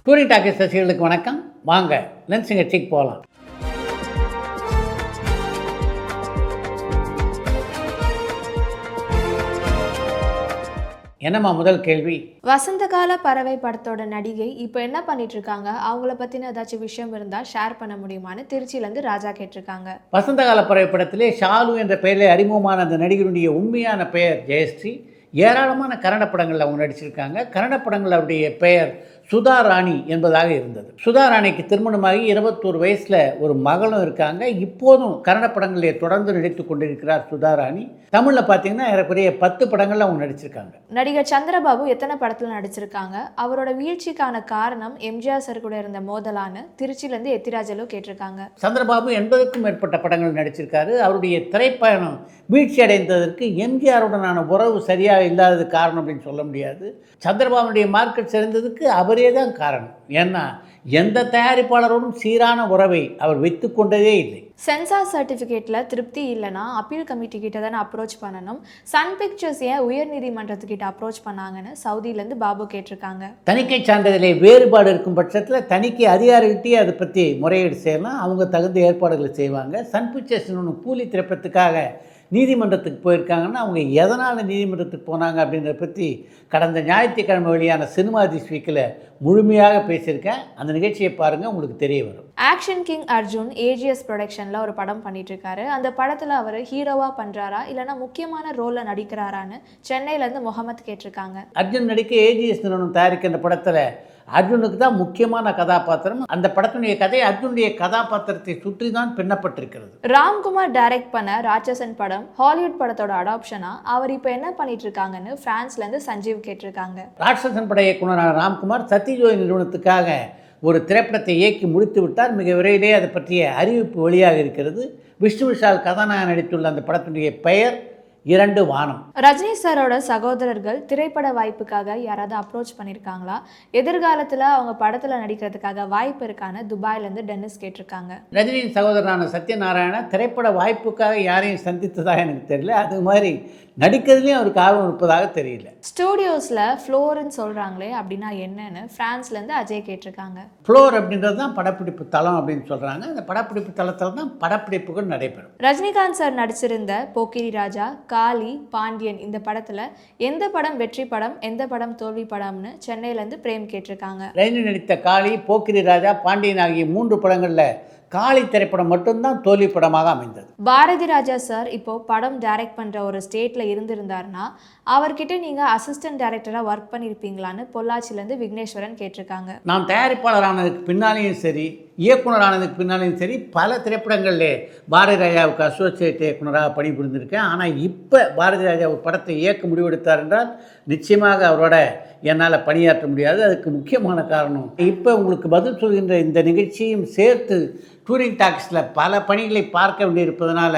Touring talkies ரசிகர்களுக்கு வணக்கம். வாங்க லென்ஸ் நிகழ்ச்சிக்கு போகலாம். என்னம்மா முதல் கேள்வி? வசந்தகால பறவை படத்தோட நடிகை இப்போ என்ன பண்ணிட்டு இருக்காங்க, அவங்கள பத்தின ஏதாச்சும் விஷயம் இருந்தா ஷேர் பண்ண முடியுமான்னு திருச்சியிலேருந்து ராஜா கேட்டிருக்காங்க. வசந்தகால பறவை படத்திலே ஷாலு என்ற பெயரில் அறிமுகமான அந்த நடிகருடைய உண்மையான பெயர் ஜெயஸ்ரீ. ஏராளமான கன்னட படங்களில் அவங்க நடிச்சிருக்காங்க. கன்னட படங்கள் அவருடைய பெயர் சுதா ராணி என்பதாக இருந்தது. சுதா ராணிக்கு திருமணமாகி 21 வயசில் ஒரு மகளும் இருக்காங்க. இப்போதும் கன்னட படங்களிலே தொடர்ந்து நடித்து கொண்டிருக்கிறார் சுதா ராணி. தமிழில் பார்த்தீங்கன்னா ஏறக்குறைய 10 படங்களில் அவங்க நடிச்சிருக்காங்க. நடிகர் சந்திரபாபு எத்தனை படத்தில் நடிச்சிருக்காங்க, அவரோட வீழ்ச்சிக்கான காரணம் எம்ஜிஆர் சார் கூட இருந்த மோதலான்னு திருச்சியிலேருந்து எத்திராஜலு கேட்டிருக்காங்க. சந்திரபாபு 80க்கும் மேற்பட்ட படங்கள் நடிச்சிருக்காரு. அவருடைய திரைப்பயணம் வீழ்ச்சி அடைந்ததற்கு எம்ஜிஆருடனான உறவு சரியாக இல்லாதது காரணம் அப்படின்னு சொல்ல முடியாது. சந்திரபாபுடைய மார்க்கெட் சிறந்ததுக்கு அவரே தான் காரணம். ஏன்னா எந்த தயாரிப்பாளரோடும் சீரான உறவை அவர் வைத்து கொண்டதே இல்லை. சென்சார் சர்டிஃபிகேட்டில் திருப்தி இல்லைன்னா அப்பீல் கமிட்டி கிட்ட தானே அப்ரோச் பண்ணணும். சன் பிக்சர்ஸ் ஏன் உயர் நீதிமன்றத்துக்கிட்ட அப்ரோச் பண்ணாங்கன்னு சவுதியிலேருந்து பாபு கேட்டிருக்காங்க. தணிக்கை சான்றிதழை வேறுபாடு இருக்கும் பட்சத்தில் தணிக்கை அதிகாரிகிட்டே அதை பற்றி முறையீடு செய்யலாம். அவங்க தகுந்த ஏற்பாடுகளை செய்வாங்க. சன் பிக்சர்ஸ் ஒன்று கூலி திரைப்படத்துக்காக நீதிமன்றத்துக்கு போயிருக்காங்கன்னா அவங்க எதனால் நீதிமன்றத்துக்கு போனாங்க அப்படின்றத பற்றி கடந்த ஞாயிற்றுக்கிழமை வெளியான சினிமா திஸ் வீக்கில் முழுமையாக பேசியிருக்கேன். அந்த நிகழ்ச்சியை பாருங்கள், உங்களுக்கு தெரிய வரும். ஆக்ஷன் கிங் அர்ஜுன் ஏஜிஎஸ் ப்ரொடக்ஷனில் ஒரு படம் பண்ணிட்டு இருக்காரு. அந்த படத்தில் அவர் ஹீரோவாக பண்ணுறாரா இல்லைனா முக்கியமான ரோலில் நடிக்கிறாரான்னு சென்னையிலேருந்து முகமது கேட்டிருக்காங்க. அர்ஜுன் நடிக்க ஏஜிஎஸ் நிறுவனம் தயாரிக்கின்ற படத்தில் அர்ஜுனுக்கு தான் முக்கியமான கதாபாத்திரம். அந்த படத்தினுடைய கதை அர்ஜுனுடைய கதாபாத்திரத்தை சுற்றி தான் பின்னப்பட்டிருக்கிறது. ராம்குமார் டைரக்ட் பண்ண ராட்சசன் படம் ஹாலிவுட் படத்தோட அடாப்ஷனா, அவர் இப்போ என்ன பண்ணிட்டு இருக்காங்கன்னு பிரான்ஸ்லேருந்து சஞ்சீவ் கேட்டிருக்காங்க. ராட்சசன் பட இயக்குனரான ராம்குமார் சத்யஜோதி நிறுவனத்துக்காக ஒரு திரைப்படத்தை இயக்கி முடித்து விட்டார். மிக விரைவிலே அதை பற்றிய அறிவிப்பு வெளியாக இருக்கிறது. விஷ்ணு விஷால் கதாநாயகன் நடித்துள்ள அந்த படத்தினுடைய பெயர் 2 வானம். ரஜினி சாரோட சகோதரர்கள் திரைப்பட வாய்ப்புக்காக யாராவது அப்ரோச் பண்ணியிருக்காங்களா, எதிர்காலத்தில் அவங்க படத்தில் நடிக்கிறதுக்காக வாய்ப்பு இருக்கான்னு துபாயிலேருந்து டென்னிஸ் கேட்டிருக்காங்க. ரஜினியின் சகோதரனான சத்யநாராயண திரைப்பட வாய்ப்புக்காக யாரையும் சந்தித்ததாக எனக்கு தெரியல. அது மாதிரி நடிக்கிறதுலேயும் அவருக்கு ஆர்வம் இருப்பதாக தெரியல. ஸ்டூடியோஸில் ஃப்ளோர்னு சொல்கிறாங்களே அப்படின்னா என்னன்னு ஃப்ரான்ஸ்லேருந்து அஜய் கேட்டிருக்காங்க. ஃப்ளோர் அப்படின்றது தான் படப்பிடிப்பு தளம் அப்படின்னு சொல்கிறாங்க. அந்த படப்பிடிப்பு தளத்தில் தான் படப்பிடிப்புகள் நடைபெறும். ரஜினிகாந்த் சார் நடிச்சிருந்த போக்கிரி ராஜா, காளி, பாண்டியன் இந்த படத்தில் எந்த படம் வெற்றி படம், எந்த படம் தோல்வி படம்னு சென்னையிலேருந்து பிரேம் கேட்டிருக்காங்க. ரஜினி நடித்த காளி, போக்கிரி ராஜா, பாண்டியன் ஆகிய 3 படங்களில் காளி திரைப்படம் மட்டும்தான் தோல்வி படமாக அமைந்தது. பாரதி ராஜா சார் இப்போ படம் டைரக்ட் பண்ணுற ஒரு ஸ்டேட்டில் இருந்திருந்தாருன்னா அவர்கிட்ட நீங்கள் அசிஸ்டன்ட் டைரக்டராக ஒர்க் பண்ணியிருப்பீங்களான்னு பொள்ளாச்சிலேருந்து விக்னேஸ்வரன் கேட்டிருக்காங்க. நான் தயாரிப்பாளர் ஆனதுக்கு பின்னாலேயும் சரி, இயக்குனர் ஆனதுக்கு பின்னாலேயும் சரி, பல திரைப்படங்களில் பாரதி ராஜாவுக்கு அசோசியேட் இயக்குனராக பணிபுரிந்திருக்கேன். ஆனால் இப்போ பாரதி ராஜா ஒரு படத்தை இயக்க முடிவெடுத்தார் என்றால் நிச்சயமாக அவரோட என்னால் பணியாற்ற முடியாது. அதுக்கு முக்கியமான காரணம் இப்போ உங்களுக்கு பதில் சொல்கின்ற இந்த நிகழ்ச்சியும் சேர்த்து டூரிங் டாக்ஸில் பல பணிகளை பார்க்க வேண்டியிருப்பதனால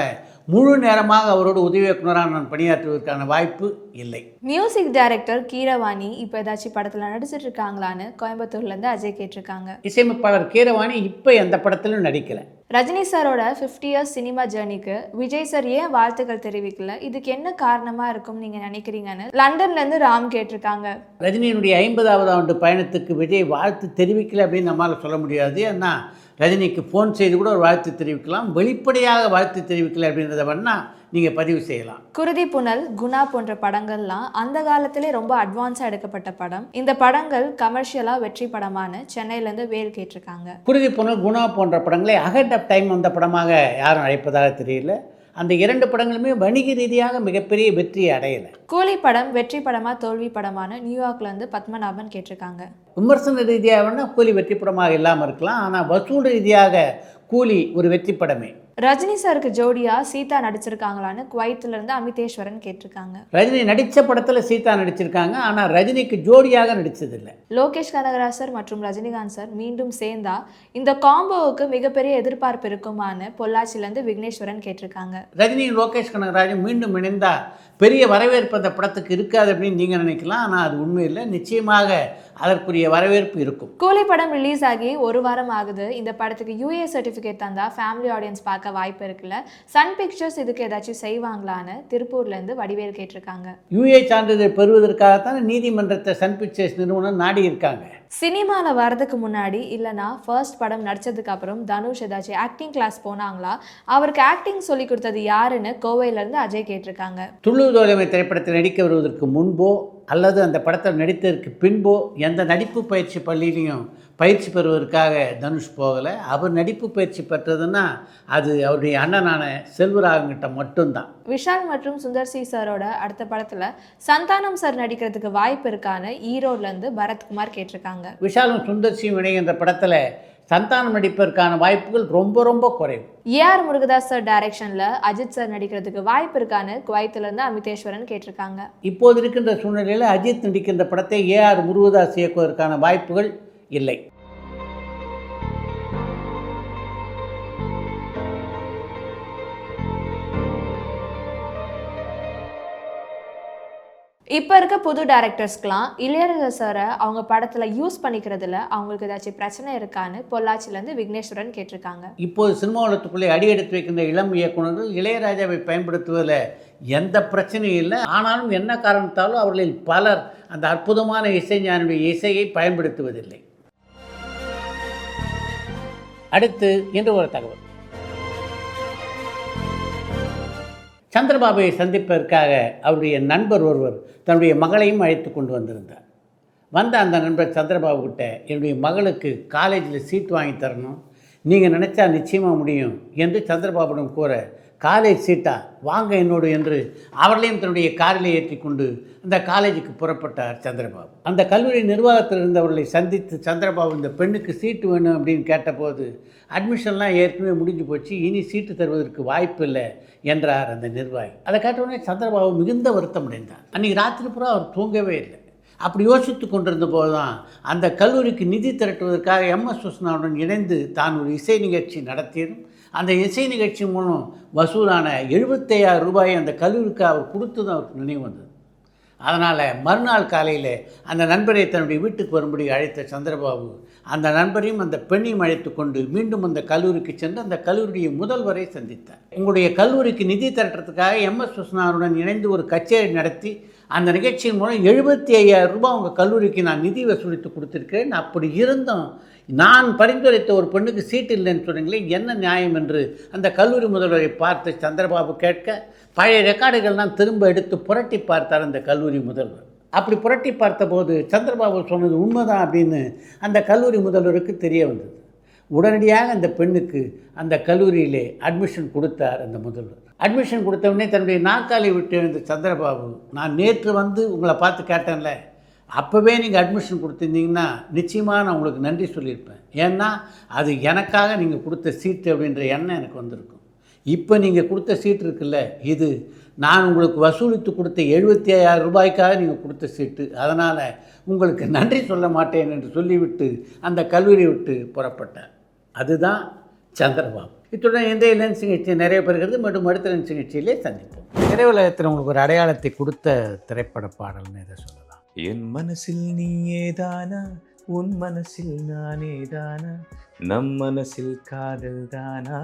முழு நேரமாக அவரோட உதவி இயக்குனராக நான் பணியாற்றுவதற்கான வாய்ப்பு இல்லை. மியூசிக் டைரக்டர் கீரவாணி இப்போ ஏதாச்சும் படத்தில் நடிச்சிட்டு இருக்காங்களான்னு கோயம்புத்தூர்லேருந்து அஜய் கேட்டிருக்காங்க. இசையமைப்பாளர் கீரவாணி இப்போ எந்த படத்திலும் நடிக்கலை. ரஜினி சாரோட 50 இயர்ஸ் சினிமா ஜேர்னிக்கு விஜய் சார் ஏன் வாழ்த்துக்கள் தெரிவிக்கல, இதுக்கு என்ன காரணமாக இருக்கும்னு நீங்கள் நினைக்கிறீங்கன்னு லண்டன்லேருந்து ராம் கேட்டிருக்காங்க. ரஜினியினுடைய 50வது ஆண்டு பயணத்துக்கு விஜய் வாழ்த்து தெரிவிக்கலை அப்படின்னு நம்மளால் சொல்ல முடியாது. ஏன்னா ரஜினிக்கு ஃபோன் செய்து கூட ஒரு வாழ்த்து தெரிவிக்கலாம். வெளிப்படையாக வாழ்த்து தெரிவிக்கலை அப்படின்றத வேணால் நீங்கள் பதிவு செய்யலாம். குருதி புனல், குணா போன்ற படங்கள்லாம் அந்த காலத்திலே ரொம்ப அட்வான்ஸாக எடுக்கப்பட்ட படம். இந்த படங்கள் கமர்ஷியலாக வெற்றி படமானு சென்னையிலேருந்து வேல் கேட்டிருக்காங்க. குருதி புனல், குணா போன்ற படங்களை அஹெட் ஆஃப் டைம் வந்த படமாக யாரும் அழைப்பதாக தெரியல. அந்த 2 படங்களுமே வணிக ரீதியாக மிகப்பெரிய வெற்றியை அடையலை. கூலி படம் வெற்றி படமா தோல்வி படமான நியூயார்க்லேருந்து பத்மநாபன் கேட்டிருக்காங்க. விமர்சன ரீதியாக வேணால் கூலி வெற்றி படமாக இல்லாமல் இருக்கலாம். ஆனால் வசூல் ரீதியாக கூலி ஒரு வெற்றி படமே. ரஜினி சாருக்கு ஜோடியா சீதா நடிச்சிருக்காங்களான்னு குவைத்திலிருந்து அமிதேஸ்வரன் கேட்டிருக்காங்க. ரஜினி நடித்த படத்தில் சீதா நடிச்சிருக்காங்க. ஆனால் ரஜினிக்கு ஜோடியாக நடித்ததில்லை. லோகேஷ் கனகராஜ் சார் மற்றும் ரஜினிகாந்த் சார் மீண்டும் சேர்ந்தா இந்த காம்போவுக்கு மிகப்பெரிய எதிர்பார்ப்பு இருக்குமான்னு பொள்ளாச்சியிலேருந்து விக்னேஸ்வரன் கேட்டிருக்காங்க. ரஜினியும் லோகேஷ் கனகராஜும் மீண்டும் இணைந்தால் பெரிய வரவேற்பு அந்த படத்துக்கு இருக்காது அப்படின்னு நீங்கள் நினைக்கலாம். ஆனால் அது உண்மை இல்லை. நிச்சயமாக அதற்குரிய வரவேற்பு இருக்கும். கூலி படம் ரிலீஸ் ஆகி ஒரு வாரம் ஆகுது. இந்த படத்துக்கு UA சர்டிஃபிகேட் தந்தா ஃபேமிலி ஆடியன்ஸ் பார்க்க வாய்ப்பு இருக்குல்ல. சன் பிக்சர்ஸ் இதுக்கு ஏதாச்சும் செய்வாங்களான்னு திருப்பூர்லேருந்து வடிவேல் கேட்டிருக்காங்க. UA சான்றிதழ் பெறுவதற்காகத்தான் நீதிமன்றத்தை சன் பிக்சர்ஸ் நிறுவனம் நாடி இருக்காங்க. சினிமாவில் வரதுக்கு முன்னாடி இல்லைனா ஃபர்ஸ்ட் படம் நடித்ததுக்கு அப்புறம் தனுஷ் ஏதாச்சும் ஆக்டிங் கிளாஸ் போனாங்களா? அவருக்கு ஆக்டிங் சொல்லி கொடுத்தது யாருன்னு கோவையிலேருந்து அஜய் கேட்டிருக்காங்க. துள்ளு தோழமை திரைப்படத்தில் நடிக்க வருவதற்கு முன்போ அல்லது அந்த படத்தில் நடித்ததற்கு பின்போ எந்த நடிப்பு பயிற்சி பள்ளியிலையும் பயிற்சி பெறுவதற்காக தனுஷ் போகலை. அவர் நடிப்பு பயிற்சி பெற்றதுன்னா அது அவருடைய அண்ணனான செல்வராகவன்கிட்ட மட்டும்தான். விஷால் மற்றும் சுந்தர் சி சாரோட அடுத்த படத்தில் சந்தானம் சார் நடிக்கிறதுக்கு வாய்ப்பு இருக்கான்னு ஈரோட்லேருந்து பரத்குமார் கேட்டிருக்காங்க. விஷாலும் சுந்தர் சியும் இணைகின்ற படத்தில் சந்தானம் நடிப்பதற்கான வாய்ப்புகள் ரொம்ப ரொம்ப குறைவு. AR முருகதாஸ் சார் டைரக்ஷனில் அஜித் சார் நடிக்கிறதுக்கு வாய்ப்பு இருக்கான்னு குவைத்திலேருந்து அமிதேஸ்வரன் கேட்டிருக்காங்க. இப்போது இருக்கின்ற சூழ்நிலையில் அஜித் நடிக்கின்ற படத்தை AR முருகதாஸ் இயக்குவதற்கான வாய்ப்புகள் இல்லை. இப்போ இருக்க புது டைரக்டர்ஸ்க்கெலாம் இளையராஜா சாரை அவங்க படத்தில் யூஸ் பண்ணிக்கிறதுல அவங்களுக்கு ஏதாச்சும் பிரச்சனை இருக்கான்னு பொள்ளாச்சிலேருந்து விக்னேஸ்வரன் கேட்டிருக்காங்க. இப்போது சினிமா உலகத்துக்குள்ளே அடி எடுத்து வைக்கின்ற இளம் இயக்குநர்கள் இளையராஜாவை பயன்படுத்துவதில் எந்த பிரச்சனையும் இல்லை. ஆனாலும் என்ன காரணத்தாலும் அவர்களில் பலர் அந்த அற்புதமான இசைஞானியுடைய இசையை பயன்படுத்துவதில்லை. அடுத்து இன்று ஒரு தகவல். சந்திரபாபுவை சந்திப்பதற்காக அவருடைய நண்பர் ஒருவர் தன்னுடைய மகளையும் அழைத்து கொண்டு வந்திருந்தார். வந்த அந்த நண்பர் சந்திரபாபு கிட்ட என்னுடைய மகளுக்கு காலேஜில் சீட் வாங்கி தரணும், நீங்கள் நினச்சா நிச்சயமாக முடியும் என்று சந்திரபாபுடன் கூற, காலேஜ் சீட்டா வாங்க என்னோடு என்று அவர்களையும் தன்னுடைய காரில் ஏற்றி கொண்டு அந்த காலேஜுக்கு புறப்பட்டார் சந்திரபாபு. அந்த கல்லூரி நிர்வாகத்தில் இருந்தவர்களை சந்தித்து சந்திரபாபு இந்த பெண்ணுக்கு சீட்டு வேணும் அப்படின்னு கேட்டபோது அட்மிஷன்லாம் ஏற்கனவே முடிஞ்சு போச்சு, இனி சீட்டு தருவதற்கு வாய்ப்பு இல்லை என்றார் அந்த நிர்வாகி. அதை கேட்டவுடனே சந்திரபாபு மிகுந்த வருத்தம் அடைந்தார். அன்றைக்கி ராத்திரி பூரா அவர் தூங்கவே இல்லை. அப்படி யோசித்து கொண்டிருந்த போது தான் அந்த கல்லூரிக்கு நிதி திரட்டுவதற்காக MS விஸ்வநாதனுடன் இணைந்து தான் ஒரு இசை நிகழ்ச்சி நடத்தியதும் அந்த இசை நிகழ்ச்சி மூலம் வசூலான 75,000 ரூபாயை அந்த கல்லூரிக்கு அவர் கொடுத்ததும் அவருக்கு நினைவு வந்தது. அதனால் மறுநாள் காலையில் அந்த நண்பரை தன்னுடைய வீட்டுக்கு வரும்படி அழைத்த சந்திரபாபு அந்த நண்பரையும் அந்த பெண்ணையும் அழைத்து கொண்டு மீண்டும் அந்த கல்லூரிக்கு சென்று அந்த கல்லூரியுடைய முதல்வரை சந்தித்தார். உங்களுடைய கல்லூரிக்கு நிதி திரட்டுறதுக்காக MS விஸ்வநாதனுடன் இணைந்து ஒரு கச்சேரி நடத்தி அந்த நிகழ்ச்சியின் மூலம் 75,000 ரூபாய் உங்கள் கல்லூரிக்கு நான் நிதி வசூலித்து கொடுத்துருக்கேன். அப்படி இருந்தும் நான் பரிந்துரைத்த ஒரு பெண்ணுக்கு சீட்டு இல்லைன்னு சொன்னீங்களே, என்ன நியாயம் என்று அந்த கல்லூரி முதல்வரை பார்த்து சந்திரபாபு கேட்க, பழைய ரெக்கார்டுகள்லாம் திரும்ப எடுத்து புரட்டி பார்த்தார் அந்த கல்லூரி முதல்வர். அப்படி புரட்டி பார்த்தபோது சந்திரபாபு சொன்னது உண்மைதான் அப்படின்னு அந்த கல்லூரி முதல்வருக்கு தெரிய வந்தது. உடனடியாக அந்த பெண்ணுக்கு அந்த கல்லூரியிலே அட்மிஷன் கொடுத்தார் அந்த முதல்வர். அட்மிஷன் கொடுத்தவுடனே தன்னுடைய நாற்காலி விட்டு எழுந்த சந்திரபாபு, நான் நேற்று வந்து உங்களை பார்த்து கேட்டேன்ல, அப்போவே நீங்கள் அட்மிஷன் கொடுத்துருந்தீங்கன்னா நிச்சயமாக நான் உங்களுக்கு நன்றி சொல்லியிருப்பேன். ஏன்னா அது எனக்காக நீங்கள் கொடுத்த சீட்டு அப்படின்ற எண்ணம் எனக்கு வந்திருக்கும். இப்போ நீங்கள் கொடுத்த சீட்டு இருக்குல்ல, இது நான் உங்களுக்கு வசூலித்து கொடுத்த 75,000 ரூபாய்க்காக நீங்கள் கொடுத்த சீட்டு, அதனால் உங்களுக்கு நன்றி சொல்ல மாட்டேன் என்று சொல்லிவிட்டு அந்த கல்லூரியை விட்டு புறப்பட்டார். அதுதான் சந்திரபாபு. இத்துடன் இன்றைய லென்ஸ் நிகழ்ச்சி நிறைய பெறுகிறது. மற்றும் அடுத்த லென்ஸ் நிகழ்ச்சியிலே சந்திப்போம். திரையுலகத்தில் உங்களுக்கு ஒரு அடையாளத்தை கொடுத்த திரைப்பட பாடல்னு இதை சொல்லலாம். என் மனசில் நீயேதானா, உன் மனசில் நானேதானா, நம் மனசில் காதல் தானா,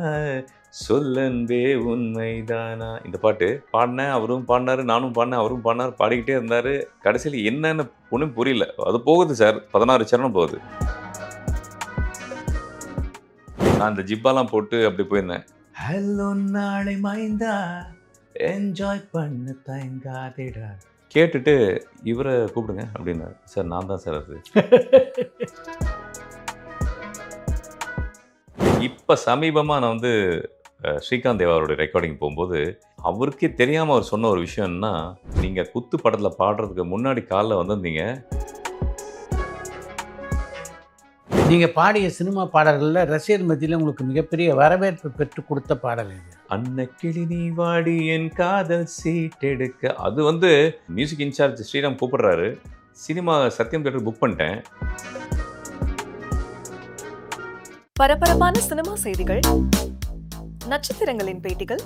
சொல்லன்பே உண்மைதானா. இந்த பாட்டு பாடினேன், அவரும் பாடினாரு, நானும் பாடினேன், அவரும் பாடினார், பாடிக்கிட்டே இருந்தார். கடைசியில் என்னன்னு ஒன்றும் புரியல. அது போகுது சார், 16 சரணம் போகுது. நான் இந்த ஜிப்பாலாம் போட்டு அப்படி போயிருந்தேன். ஹலோ நாளை மைந்தா, என்ஜாய் பண்ண தயங்காதேடா. கேட்டுட்டு இவரை கூப்பிடுங்க அப்படின்னாரு. சார் நான் தான் சார் அது. இப்போ சமீபமாக நான் வந்து ஸ்ரீகாந்த் தேவா அவருடைய ரெக்கார்டிங் போகும்போது அவருக்கே தெரியாமல் அவர் சொன்ன ஒரு விஷயம்னா, நீங்கள் குத்து படத்தில் பாடுறதுக்கு முன்னாடி காலில் வந்திருந்தீங்க. நீங்கள் பாடிய சினிமா பாடல்களில் ரசிகர் மத்தியில் உங்களுக்கு மிகப்பெரிய வரவேற்பு பெற்று கொடுத்த பாடல் இது. அன்னக்கிளி நீ வாடி என் காதல் சீட் எடுக்க. அது வந்து மியூசிக் இன்சார்ஜ் ஸ்ரீராம் கூப்பிடுறாரு. சினிமா சத்யம் தேட்டர் புக் பண்ணிட்டேன். பரபரப்பான சினிமா செய்திகள், நட்சத்திரங்களின் பேட்டிகள்,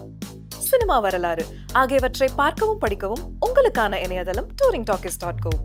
சினிமா வரலாறு ஆகியவற்றை பார்க்கவும் படிக்கவும் உங்களுக்கான இணையதளம் touringtalkies.co.